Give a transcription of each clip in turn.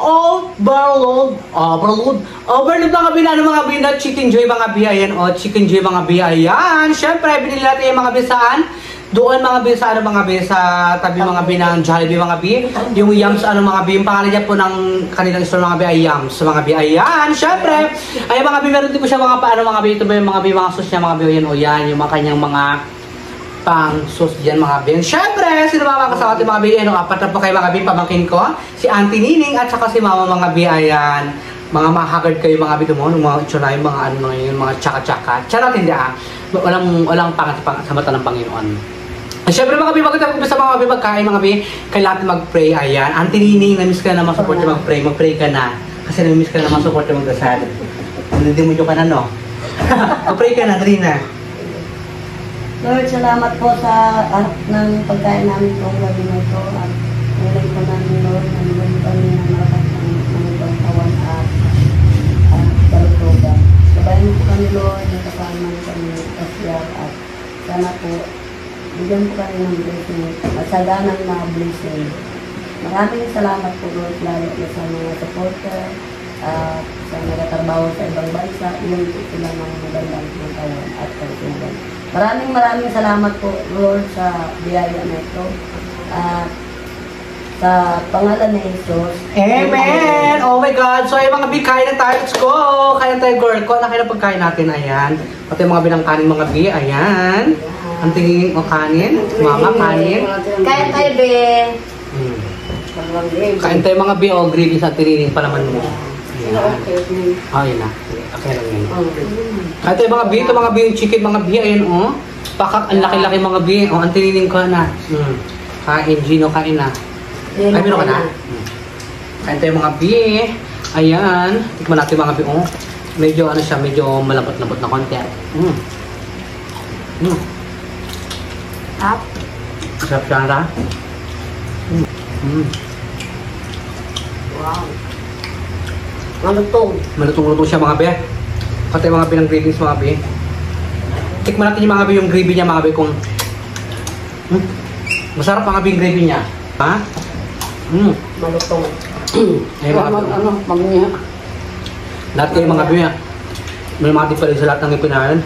Overload mga bi na ano mga bi na Chicken Joy mga bi. Ayan o, Chicken Joy mga bi. Ayan. Siyempre, binili natin yung mga bi saan? Doon mga bi sa ano mga bi sa tabi mga bi ng Jollibee mga bi. Yung Yums ano mga bi, yung pangalan niya po ng kanilang store mga bi ay Yums mga bi. Ayan, syempre. Ay mga bi, meron din po siya mga paano mga bi, ito ba yung mga bi mga sauce niya mga bi. Yan o yan, yung mga kanyang mga pang sauce diyan mga bi. Syempre, sino mga kasama natin mga bi? Ano, apat na po kayo mga bi, pamangkin ko. Si Auntie Nining at saka si Mama mga bi. Ayan. Mga mahagard kayo mga bi mo, mga itsura yung mga ano yung mga tsaka-tsaka. Charot hindi ah. Walang pangat sa mata ng Panginoon. Siyempre mga bi, magandang sa mga bi magkain mga bi, kailangan mag-pray. Ayan, Auntie Nining, na-miss ka na mag-support na mag-pray ka na. Kasi na-miss ka na mag-support na mag-dasal. Hindi mo ka na, no? Mag-pray ka na, dali na. Lord, salamat po sa anak ng pagkain namin itong gabi na ito. At nilay po namin, Lord, na nilay kami ng malakas ng ibang tawan at balutogan. Sabayan po kami, Lord, na kasama kami kasiyag at sana po bigyan po kami ng blessing at saganang mga blessing. Maraming salamat po, Lord, lalo sa mga supporter at sa nagtatrabaho sa ibang bansa. Iyon po sila ng magandang tawan at kalutugan. Maraming salamat po, Lord, sa biyaya na ito. Sa pangalan ni Jesus. Amen! Oh my God! So ay mga bi, kain na tayo. Let's go! Kain na tayo, girl ko. Nakita pagkain natin, ayan. Pati mga binang kanin mga bi, ayan. Ang tingin o kanin. Mama, kanin. Kain tayo, be. Kain tayo mga bi, o gravy sa tinining pa naman mo. Ayan. Oh, yun na. Okay lang yun. Kain tayo mga bi, ito mga bi, yung chicken mga bi, ayan o. Pakak, ang laki-laki mga bi. O, ang tinining ko na. Kain, Gino, kain na. Ay, meron ka na? Kain tayo mga bi. Ayan. Tikman natin mga bi, o. Medyo ano siya, medyo malambot-lambot na konti. Sarap siya na. Wow. Malutong. Malutong-lutong siya mga be. Katay mga be ng greens mga be. Tikman natin yung mga be yung gravy niya mga be kung masarap mga be yung gravy niya. Ha? Malutong. Ay mga be. Magniya. Lahat kayo mga be. May mga diferensya sa lahat ng ipinahan.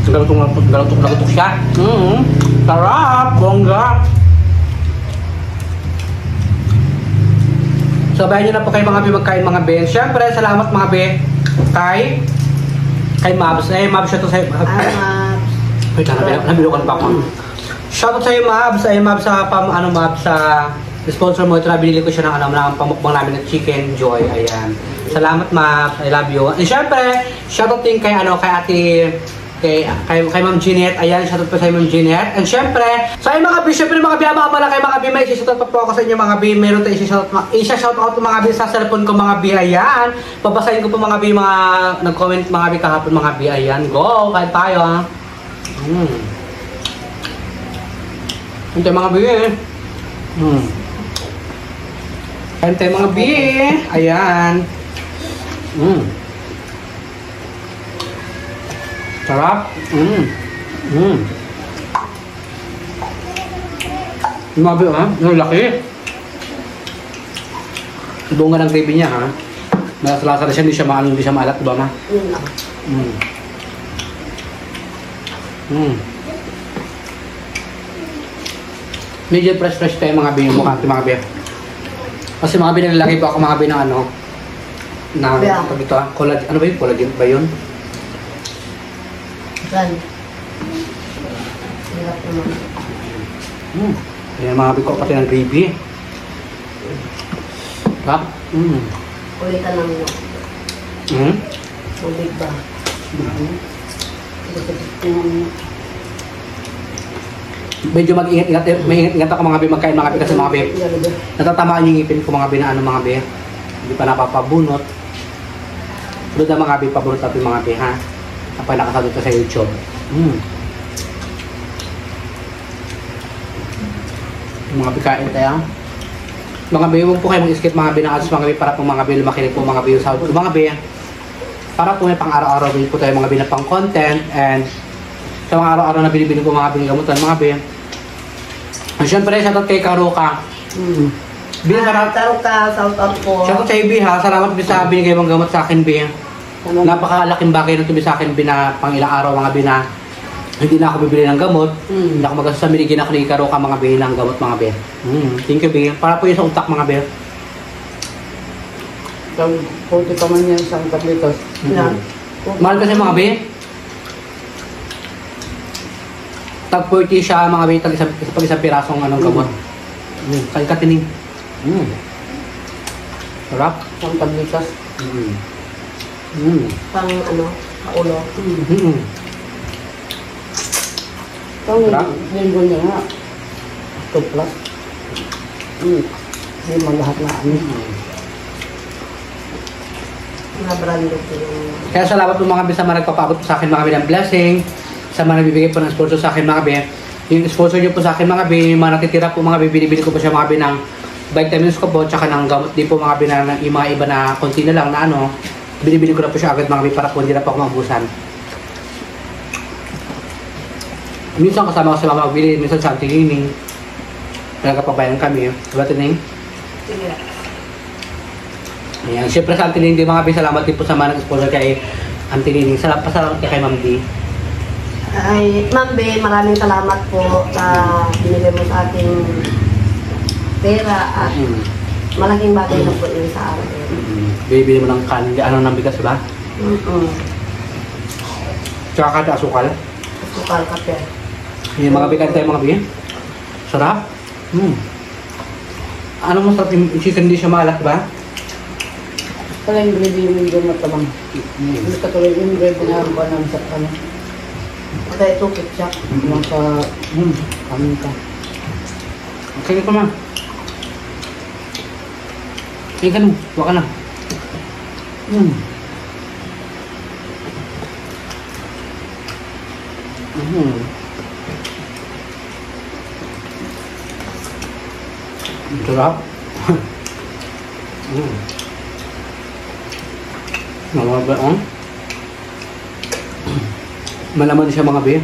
Galutong siya. Sarap! Bongga! Sabayan nyo na po kayo mga be magkain mga be. Siyempre, salamat mga be kay Mabs. Eh, Mabs siya to sa'yo. Wait lang, nabilukan pa ako. Shoutout sa'yo Mabs. Ay, Mabs sa Mabs sa sponsor mo. Ito na binili ko siya ng pamukbang namin ng Chicken Joy. Ayan. Salamat Mabs. I love you. And siyempre, shoutout din kay ate kay Ma'am Jeanette. Ayan, shoutout po sa Ma'am Jeanette. And syempre, sa mga bi, syempre mga bi, abala kay mga bi, may isa-shoutout pa po ako sa inyo mga bi. Meron tayo isa-shoutout po mga bi sa cellphone ko mga bi. Ayan. Babasahin ko po mga bi, mga nag-comment mga bi kahapon mga bi. Ayan, go! Kain tayo ha. Kain tayo mga bi. Kain tayo mga bi. Ayan. Sarap. Mabi ha? Ang laki. Bunga ng gravy niya ha. Malasa-lasa na siya, hindi siya maalat, diba ma? Medyo fresh tayo mga bi, yung mukha natin mga bi. Kasi mga bi, nalalagay po ako mga bi ng ano, na ito ha, collagen, ano ba yun? Collagen ba yun? Ayan mga biko pati ng gravy. Ha? Ulitan lang yun. Tubig ba? Medyo mag-ingat ako mga bi magkain mga bi kasi mga bi natatamaan yung ngipin ko mga bi na ano mga bi. Hindi pa napapabunot. Doon na mga bi pabunot natin mga bi ha. Kapag nakasado ito sa YouTube. Mga bikain tayo. Mga bi, huwag po kayo mag-skip mga bi ng ads mga bi para po mga bi lumakinig po mga bi yung sound ko mga bi. Para po may pang araw-araw din po tayo mga bi na pang content and sa mga araw-araw na binibili ko mga bi ng gamutan mga bi. Siyempre, shoutout kay Karuka. Bi, sarap. Tarok ka, shout out po. Shoutout sa Bi ha. Salamat Bi sa binigay mong gamot sa akin Bi. Napakalaking bagay na ito Bi sa akin Bi na pang ilang araw mga Bi na hindi na ako bibili ng gamot. Hindi ako magastos sa binigyan ako ni Karoka mga Bi ng gamot mga Bi. Thank you Bi. Para po yun sa utak mga Bi. Kunti pa man yan sa tablitos. Mahal kasi mga Bi. Tag 40 siya mga Bi. Tag isang pirasong anong gamot. Katining. Sarap. Sa tablitos. Pang ano, kaulo. Itong linggo niya nga. 2 plus. Hindi mo lahat na ano. Mga brando po yung... Kaya salamat po mga Bi sa mga nagpapabot po sa akin mga Bi ng blessing. Sa mga nagbibigay po ng sponsor sa akin mga Bi. Yung sponsor niyo po sa akin mga Bi, mga natitira po mga Bi, binibili ko po siya mga Bi ng vitamins ko po, tsaka ng gamot din po mga Bi na yung mga iba na konti na lang na ano, binibili ko na po siya agad mga Bi para po hindi na po ako maubusan. Minsan kasama ko sa mga magbili, minsan sa Antilining. Nagkapabayan kami. Diba Tining? Sige. Ayan. Siyempre sa Antilining din mga Bi, salamat din po sa mga nag-sponsor kay Antilining. Pasalamat kay Ma'am D. Ay, Ma'am B, maraming salamat po sa binigay mo sa ating pera at malaking bagay na po yun sa akin. Bibili mo ng kanin, ano ng bigas ba? Tsaka kada asukal. Asukal, kape. Yung mga bigas tayo mga Bi. Sarap. Ano mo sarap yung chicken, hindi siya maalat ba? Pala yung gravy yung medyo matabang. Hindi katulad yung gravy na ba ng sa ano. Kaya ito, ketchup. Yung sa kanin ka. Okay ko man. Eh ganun, huwag ka na. Sarap. Mga ba, malaman siya mga Bi.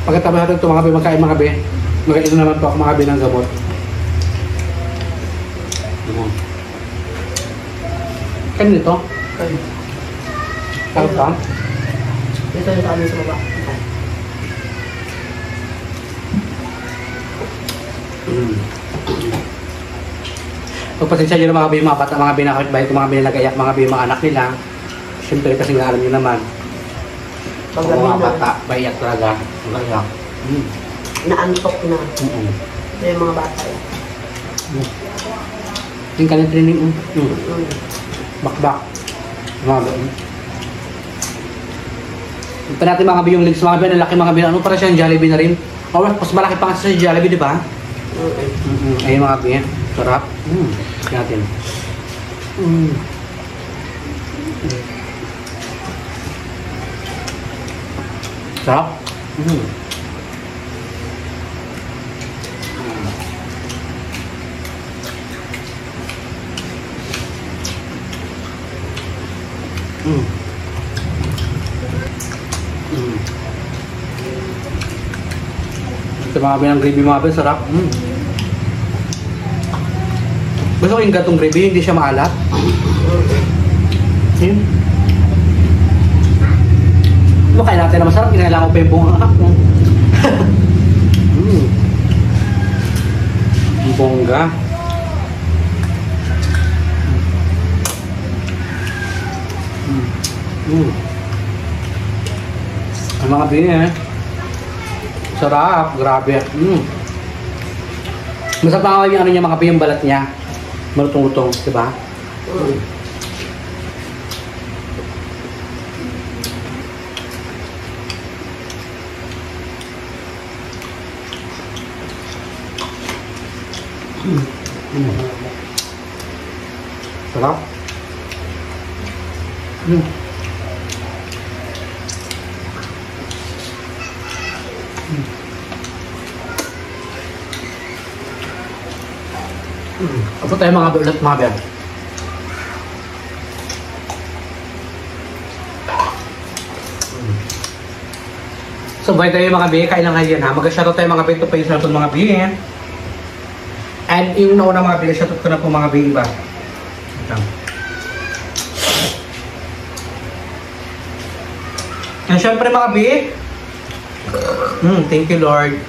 Pagkatapos natin ito mga Bi, magkain mga Bi. Magkainom naman po ako mga Bi ng gamot. Kain nito? Kain. Sarap ka? Ito yung sa amin sa baba. Pagpasensya nyo na mga Bi, mga bata, mga Bi, nakakitbahay ko mga Bi na nag-ayak, mga Bi, mga anak nila. Siyempre kasi nga alam nyo naman. Pag mga bata, baiyak talaga. Nag-ayak. Naantok na. Ito yung mga bata yan. Yung kanil training. Bakbak. Mga Bi. Ito natin mga Bi yung legs mga Bi, ang laki mga Bi. Ano para siya yung Jollibee na rin? Oh, mas malaki pa kasi sa Jollibee, di ba? Ayun mga Bi. Sarap. Natin. Sarap. Ito mga Bi ng gravy mga Bi, sarap. Gusto ko yung gatong gravy, hindi siya maalat. Yun. Makain natin na masarap, kinailangan ko pa yung buong akak. Ang bongga. Ang mga bini eh. Sarap, grabe. Masarap nga yung ano niya, mga yung balat niya. Malutong-lutong, diba? Sarap. Apa tayo mga ulat mga biyag? So, by the way mga bi, kain lang ngayon ha. Mag-shoutout tayo mga bi, ito pa yung shoutout mga bi. And yung nauna mga bi, shoutout ko na po mga bi iba. Ito. And syempre mga bi, thank you Lord.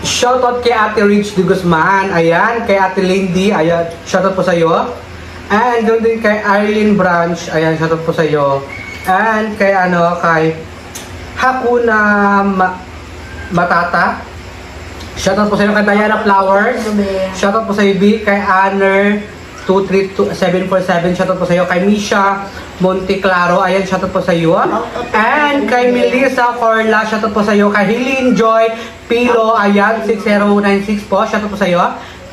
Shoutout kay Ate Rich de Guzman, ayan, kay Ate Lindy, ayan, shoutout po sa iyo. And doon din kay Arlene Branch, ayan, shoutout po sa iyo. And kay kay Hakuna Matata, shoutout po sa iyo. Kay Diana Flowers, shoutout po sa iyo. Kay Honor 23747, shoutout po sa iyo. Kay Misha Monteclaro, ayan, shoutout po sa iyo. And kay Melissa Corla, shoutout po sa iyo. Kay Helene Joy Pilo, ayan, 6096 po, shoutout po sa iyo.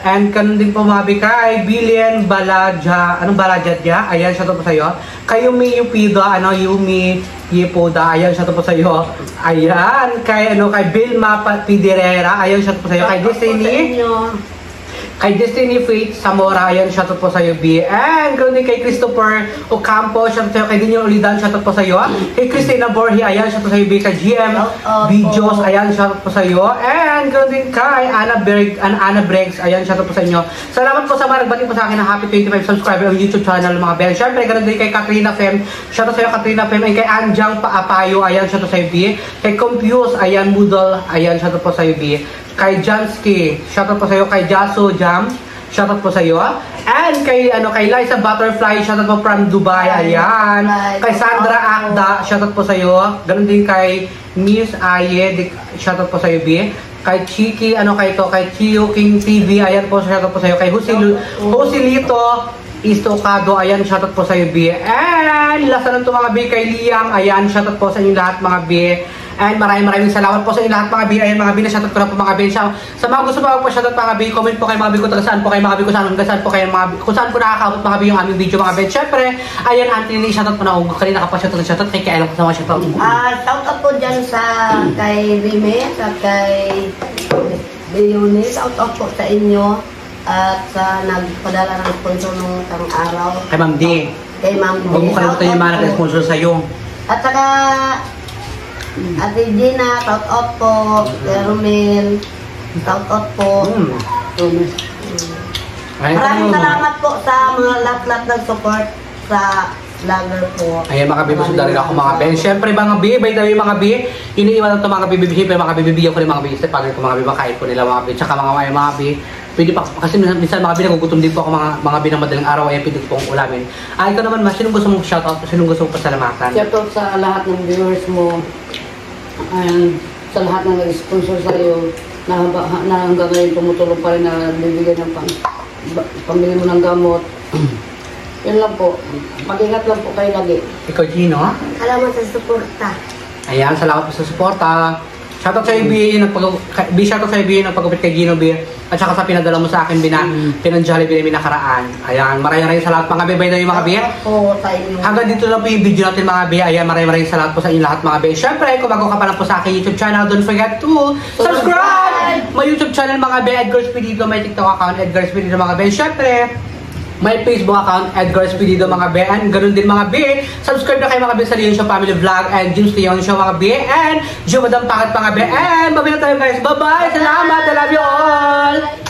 And kanon din po mabi kay Billion Baladja, Baladja, ayan, shoutout po sa iyo. Kay Yumi Yupido, Yumi Yepoda, ayan, shoutout po sa iyo. Ayan, kay kay Vilma Piderera, ayan, shoutout po sa iyo. Kay Destiny Faith Zamora, ayan, shoutout po sa iyo, B. And ganoon din kay Christopher Ocampo, shoutout sa iyo. Kay Daniel Ulidan, shoutout po sa iyo. Kay Christina Borja, ayan, shoutout sa iyo, B. Kay GM Videos, ayan, shoutout po sa iyo. And ganoon din kay Anna Bregs, ayan, shoutout po sa inyo. Salamat po sa mga nagbati po sa akin ng happy 25 subscriber ng YouTube channel mga Ben. Syempre, ganoon din kay Katrina Fem, shoutout sa iyo, Katrina Fem. And kay Anjang Paapayo, ayan, shoutout sa iyo, B. Kay Compuse, ayan, Moodle, ayan, shoutout po sa iyo, B. Kay Jansky, shoutout po sa iyo. Kay Jaso Jam, shoutout po sa iyo. And kay kay Liza Butterfly, shoutout po from Dubai, ayan. Kay Sandra Akda, shoutout po sa iyo. Ganon din kay Miss Aye, shoutout po sa iyo, B. Kay Chiki, kay Chio King TV, ayan po, shoutout po sa iyo. Kay Joselito Istocado, ayan, shoutout po sa iyo, B. And last na lang ito mga B, kay Liam, ayan, shoutout po sa inyo lahat mga B. And maraming salamat po sa inyo lahat mga B. Ayan mga B, na-shoutout ko na po mga B. Sa mga gusto po shoutout mga B, comment po kayo mga B kung saan po kayo mga B, kung saan po kayo mga B, kung saan po nakakaabot mga B yung aming video mga B. Syempre, ayan, Anthony, shoutout po na ako. Kanina ka pa shoutout kay Kailan ko sa mga shoutout. Shoutout po dyan sa kay Rimes at kay Leonie. Shoutout po sa inyo at sa nagpadala ng sponsor nung isang araw. Kay Ma'am D. Kay Ma'am D. Huwag mo kalimutan yung mga nag-sponsor sa'yo. At saka Ate Gina, shout-out po. Romel, shout-out po. Maraming salamat po sa mga lahat-lahat ng support sa vlogger po. Ayan mga bibi, sudarin ako mga Ben. Siyempre mga bibi, by the way mga bibi, iniiwan lang ito mga bibi, mga bibigyan ko rin mga bibi, sa pagod ko mga bibi, makain po nila mga bibi, tsaka mga bibi. Pwede pa, kasi minsan mga bibi, nagugutom din po ako mga bibi ng madaling araw, ay pwede ko pong ulamin. Ikaw naman, sinong gusto mong shoutout, sinong gusto mong pasalamatan? Shoutout sa lahat ng viewers mo. And sa lahat ng nag-sponsor sa iyo na hanggang ngayon tumutulong pa rin na bibigyan ng pambili mo ng gamot. Yun lang po. Mag-ingat lang po kayo lagi. Ikaw, Gino? Salamat sa suporta. Ayan, salamat po sa suporta. Shoutout sa iyo, shoutout sa iyo, nagpagupit kay Gino, B. At saka sa pinadala mo sa akin, pinang-Jollibee na nakaraan. Ayan, maraming salamat mga B. By the way, mga B. Hanggang dito lang po yung video natin, mga B. Ayan, maraming salamat po sa inyo lahat, mga B. Siyempre, kung bago ka pa lang po sa aking YouTube channel, don't forget to subscribe! My YouTube channel, mga B, Edgar Spedito. My TikTok account, Edgar Spedito, mga B. Siyempre, may Facebook account, Edgar Spedito, mga B. And ganun din mga B. Subscribe na kayo mga B sa Leon Show Family Vlog and James Leon Show mga B. And Joe Madam Pakat mga B. And babi na tayo guys. Bye-bye! Salamat! I love you all!